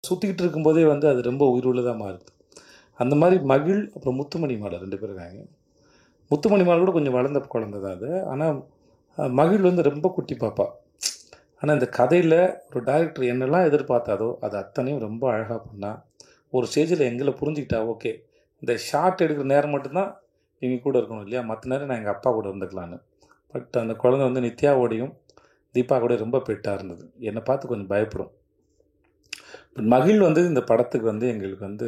சுற்றிக்கிட்டு இருக்கும்போதே வந்து அது ரொம்ப உயிருள்ளதாக மாறுது. அந்த மாதிரி மகிழ் அப்புறம் முத்துமணி மாலை 2 பேர் இருக்காங்க. முத்துமணி மாலை கூட கொஞ்சம் வளர்ந்த குழந்தை தான் அது. ஆனால் மகிழ் வந்து ரொம்ப குட்டி பாப்பா. ஆனால் இந்த கதையில் ஒரு டைரக்டர் என்னெல்லாம் எதிர்பார்த்தாதோ அது அத்தனையும் ரொம்ப அழகாக பண்ணா. ஒரு ஸ்டேஜில் எங்களை புரிஞ்சுக்கிட்டா, ஓகே இந்த ஷார்ட் எடுக்கிற நேரம் மட்டும்தான் இவங்க கூட இருக்கணும் இல்லையா, மற்ற நேரம் நான் எங்கள் அப்பா கூட இருந்துக்கலான்னு. பட் அந்த குழந்தை வந்து நித்யாவோடையும் தீபா கூட ரொம்ப பெட்டாக இருந்தது. என்னை பார்த்து கொஞ்சம் பயப்படும். பட் மகிழ் வந்து இந்த படத்துக்கு வந்து எங்களுக்கு வந்து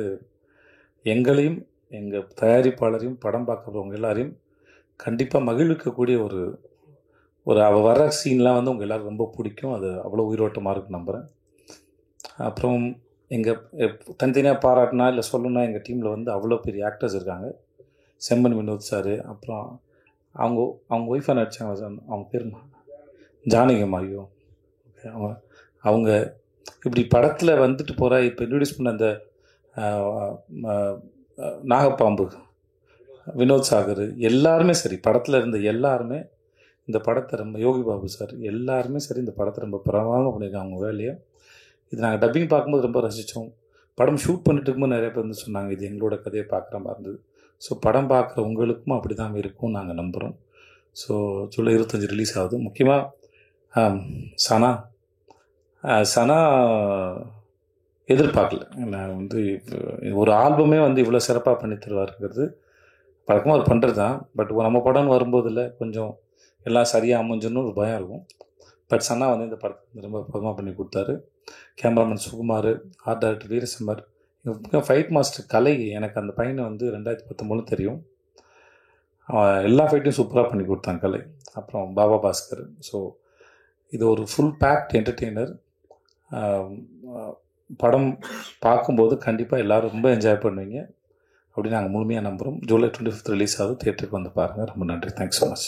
எங்களையும் எங்கள் தயாரிப்பாளரையும் படம் பார்க்குறவங்க எல்லாரையும் கண்டிப்பாக மகிழ்விக்கக்கூடிய ஒரு அவள் வர சீன்லாம் வந்து உங்கள் எல்லோரும் ரொம்ப பிடிக்கும். அது அவ்வளோ உயிரோட்டமாக இருக்குன்னு நம்புகிறேன். அப்புறம் எங்கள் தனித்தனியாக பாராட்டினா இல்லை சொல்லணுன்னா எங்கள் டீமில் வந்து அவ்வளோ பெரிய ஆக்டர்ஸ் இருக்காங்க. செம்மன் வினோத் சார், அப்புறம் அவங்க ஒய்ஃபாக நடித்தாங்க சார், அவங்க பேர் ஜானகியம். ஐயோ, அவங்க இப்படி படத்தில் வந்துட்டு போகிற இப்போ இன்ட்ரடியூஸ் பண்ண அந்த நாகப்பாம்பு வினோத் சாகர் எல்லாருமே சரி, படத்தில் இருந்த எல்லாருமே இந்த படத்தை ரொம்ப, யோகி பாபு சார் எல்லாருமே சரி, இந்த படத்தை ரொம்ப பிரமாதமாக பண்ணியிருக்காங்க அவங்க வேலையை. இது நாங்கள் டப்பிங் பார்க்கும்போது ரொம்ப ரசித்தோம். படம் ஷூட் பண்ணிட்டு இருக்கும்போது நிறைய பேர் வந்து சொன்னாங்க இது எங்களோட கதையை பார்க்குற மாதிரி இருந்தது. ஸோ படம் பார்க்குற உங்களுக்கும் அப்படி தான் இருக்கும் நாங்கள் நம்புகிறோம். ஸோ ஜூலை 25 ரிலீஸ் ஆகுது. முக்கியமாக சனா எதிர்பார்க்கல. நான் வந்து ஒரு ஆல்பமே வந்து இவ்வளோ சிறப்பாக பண்ணி தருவாருங்கிறது பழக்கமாக அவர் பண்ணுறது தான். பட் நம்ம படம்னு வரும்போதில் கொஞ்சம் எல்லாம் சரியாக அமைஞ்சுன்னு ஒரு பயம் இருக்கும். பட் சன்னா வந்து இந்த படத்தை ரொம்ப பதமாக பண்ணி கொடுத்தாரு. Cameraman Sukumar, art director Veerasimhar, fight master Kalai. எனக்கு அந்த பையனை வந்து 2019 தெரியும். எல்லா ஃபைட்டையும் சூப்பராக பண்ணி கொடுத்தாங்க கலை. அப்புறம் பாபா பாஸ்கர். ஸோ இது ஒரு ஃபுல் பேக்ட் என்டர்டெய்னர். படம் பார்க்கும்போது கண்டிப்பாக எல்லோரும் ரொம்ப என்ஜாய் பண்ணுவீங்க அப்படின்னு நாங்கள் முழுமையாக நம்புகிறோம். ஜூலை 25 ரிலீஸ் ஆகுது. தியேட்டருக்கு வந்து பாருங்கள். ரொம்ப நன்றி. Thanks so much.